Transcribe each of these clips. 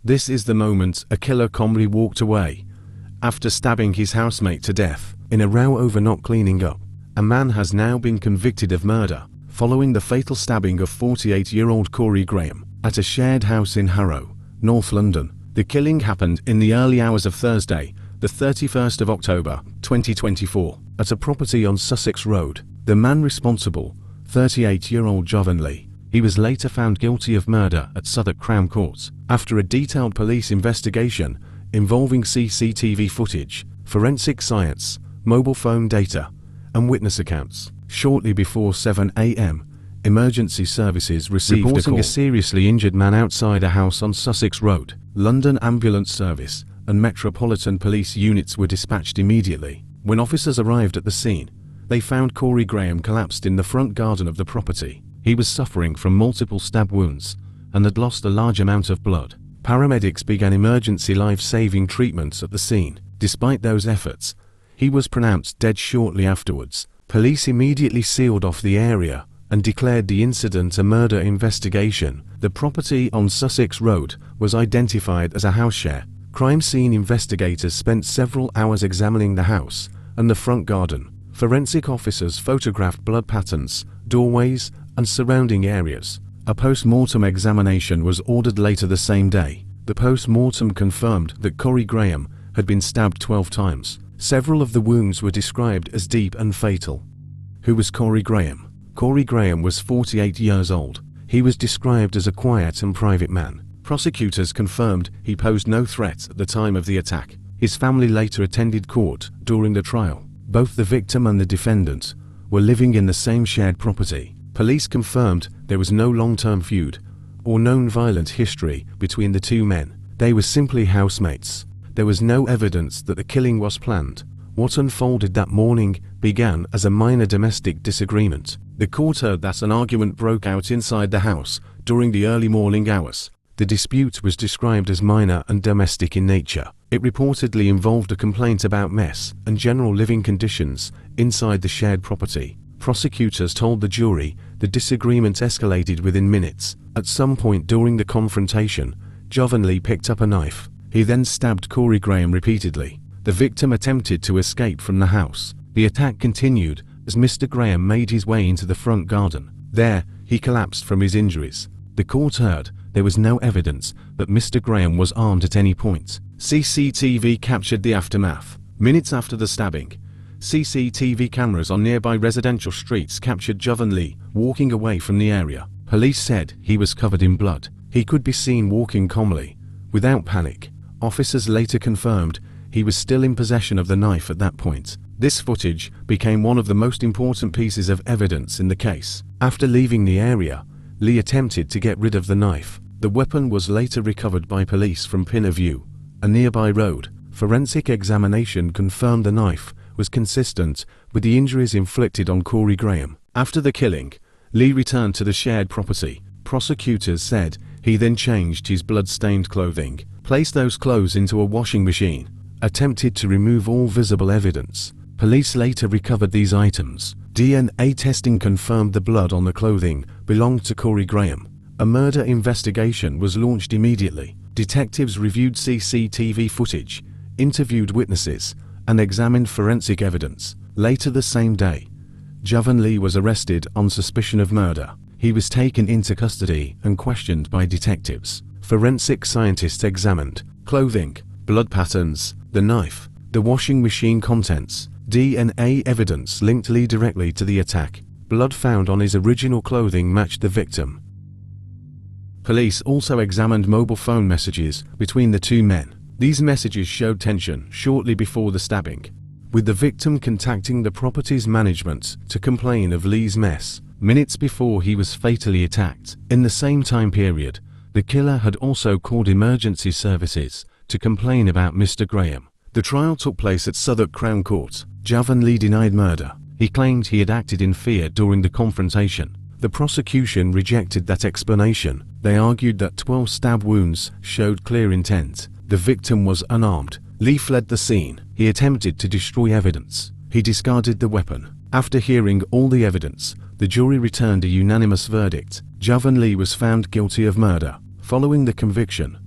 This is the moment a killer calmly walked away. After stabbing his housemate to death in a row over not cleaning up, a man has now been convicted of murder following the fatal stabbing of 48-year-old Corey Graham at a shared house in Harrow, North London. The killing happened in the early hours of Thursday, the 31st of October, 2024, at a property on Sussex Road. The man responsible, 38-year-old Javan Lee, he was later found guilty of murder at Sussex Crown Court after a detailed police investigation involving CCTV footage, forensic science, mobile phone data, and witness accounts. Shortly before 7 a.m., emergency services received reporting a seriously injured man outside a house on Sussex Road. London Ambulance Service and Metropolitan Police units were dispatched immediately. When officers arrived at the scene, they found Corey Graham collapsed in the front garden of the property. He was suffering from multiple stab wounds and had lost a large amount of blood. Paramedics began emergency life-saving treatments at the scene. Despite those efforts, he was pronounced dead shortly afterwards. Police immediately sealed off the area and declared the incident a murder investigation. The property on Sussex Road was identified as a house share. Crime scene investigators spent several hours examining the house and the front garden. Forensic officers photographed blood patterns, doorways, and surrounding areas. A post-mortem examination was ordered later the same day. The post-mortem confirmed that Corey Graham had been stabbed 12 times. Several of the wounds were described as deep and fatal. Who was Corey Graham? Corey Graham was 48 years old. He was described as a quiet and private man. Prosecutors confirmed he posed no threat at the time of the attack. His family later attended court during the trial. Both the victim and the defendant were living in the same shared property. Police confirmed there was no long-term feud or known violent history between the two men. They were simply housemates. There was no evidence that the killing was planned. What unfolded that morning began as a minor domestic disagreement. The court heard that an argument broke out inside the house during the early morning hours. The dispute was described as minor and domestic in nature. It reportedly involved a complaint about mess and general living conditions inside the shared property. Prosecutors told the jury the disagreement escalated within minutes. At some point during the confrontation, Javan Lee picked up a knife. He then stabbed Corey Graham repeatedly. The victim attempted to escape from the house. The attack continued as Mr. Graham made his way into the front garden. There, he collapsed from his injuries. The court heard there was no evidence that Mr. Graham was armed at any point. CCTV captured the aftermath. Minutes after the stabbing, CCTV cameras on nearby residential streets captured Javan Lee walking away from the area. Police said he was covered in blood. He could be seen walking calmly, without panic. Officers later confirmed he was still in possession of the knife at that point. This footage became one of the most important pieces of evidence in the case. After leaving the area, Lee attempted to get rid of the knife. The weapon was later recovered by police from Pinner View, a nearby road. Forensic examination confirmed the knife was consistent with the injuries inflicted on Corey Graham. After the killing, Lee returned to the shared property. Prosecutors said he then changed his blood-stained clothing, placed those clothes into a washing machine, attempted to remove all visible evidence. Police later recovered these items. DNA testing confirmed the blood on the clothing belonged to Corey Graham. A murder investigation was launched immediately. Detectives reviewed CCTV footage, interviewed witnesses, and examined forensic evidence. Later the same day, Javan Lee was arrested on suspicion of murder. He was taken into custody and questioned by detectives. Forensic scientists examined clothing, blood patterns, the knife, the washing machine contents. DNA evidence linked Lee directly to the attack. Blood found on his original clothing matched the victim. Police also examined mobile phone messages between the two men. These messages showed tension shortly before the stabbing, with the victim contacting the property's management to complain of Lee's mess minutes before he was fatally attacked. In the same time period, the killer had also called emergency services to complain about Mr. Graham. The trial took place at Sussex Crown Court. Javan Lee denied murder. He claimed he had acted in fear during the confrontation. The prosecution rejected that explanation. They argued that 12 stab wounds showed clear intent. The victim was unarmed. Lee fled the scene. He attempted to destroy evidence. He discarded the weapon. After hearing all the evidence, the jury returned a unanimous verdict. Javan Lee was found guilty of murder. Following the conviction,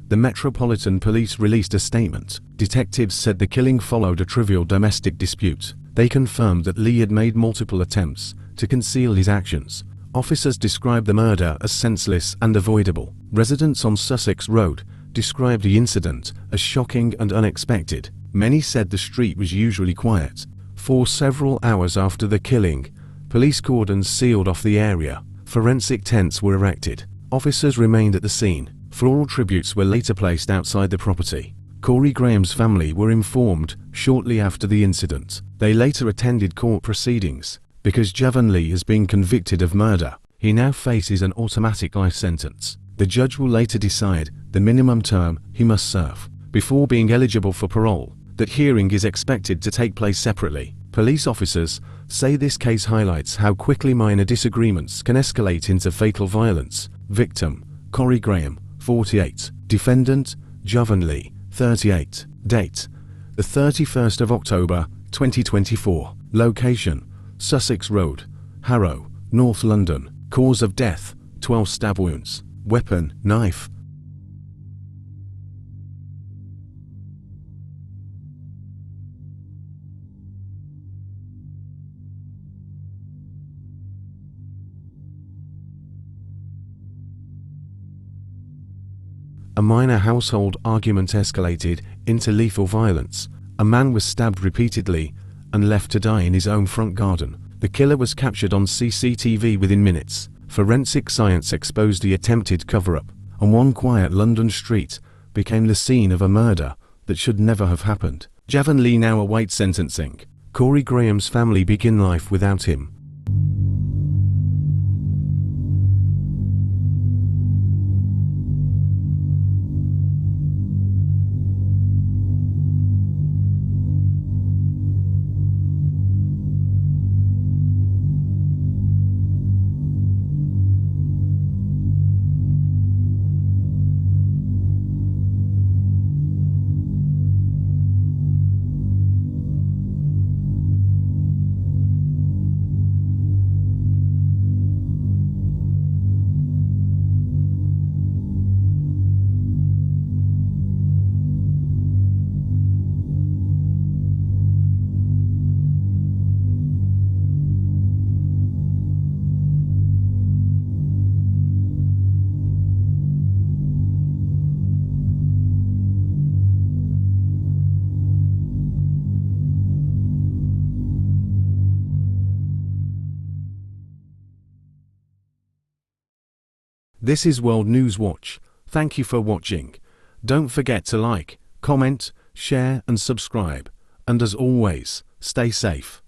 The Metropolitan Police released a statement. Detectives said the killing followed a trivial domestic dispute. They confirmed that Lee had made multiple attempts to conceal his actions. Officers described the murder as senseless and avoidable. Residents on Sussex Road described the incident as shocking and unexpected. Many said the street was usually quiet. For several hours after the killing, police cordons sealed off the area. Forensic tents were erected. Officers remained at the scene. Floral tributes were later placed outside the property. Corey Graham's family were informed shortly after the incident. They later attended court proceedings. Because Javan Lee has been convicted of murder, he now faces an automatic life sentence. The judge will later decide the minimum term he must serve before being eligible for parole. That hearing is expected to take place separately. Police officers say this case highlights how quickly minor disagreements can escalate into fatal violence. Victim: Corey Graham, 48. Defendant: Javan Lee, 38. Date: the 31st of October, 2024. Location: Sussex Road, Harrow, North London. Cause of death: 12 stab wounds. Weapon: knife. A minor household argument escalated into lethal violence. A man was stabbed repeatedly and left to die in his own front garden. The killer was captured on CCTV within minutes. Forensic science exposed the attempted cover-up, and one quiet London street became the scene of a murder that should never have happened. Javan Lee now awaits sentencing. Corey Graham's family begin life without him. This is World News Watch. Thank you for watching. Don't forget to like, comment, share and subscribe. And as always, stay safe.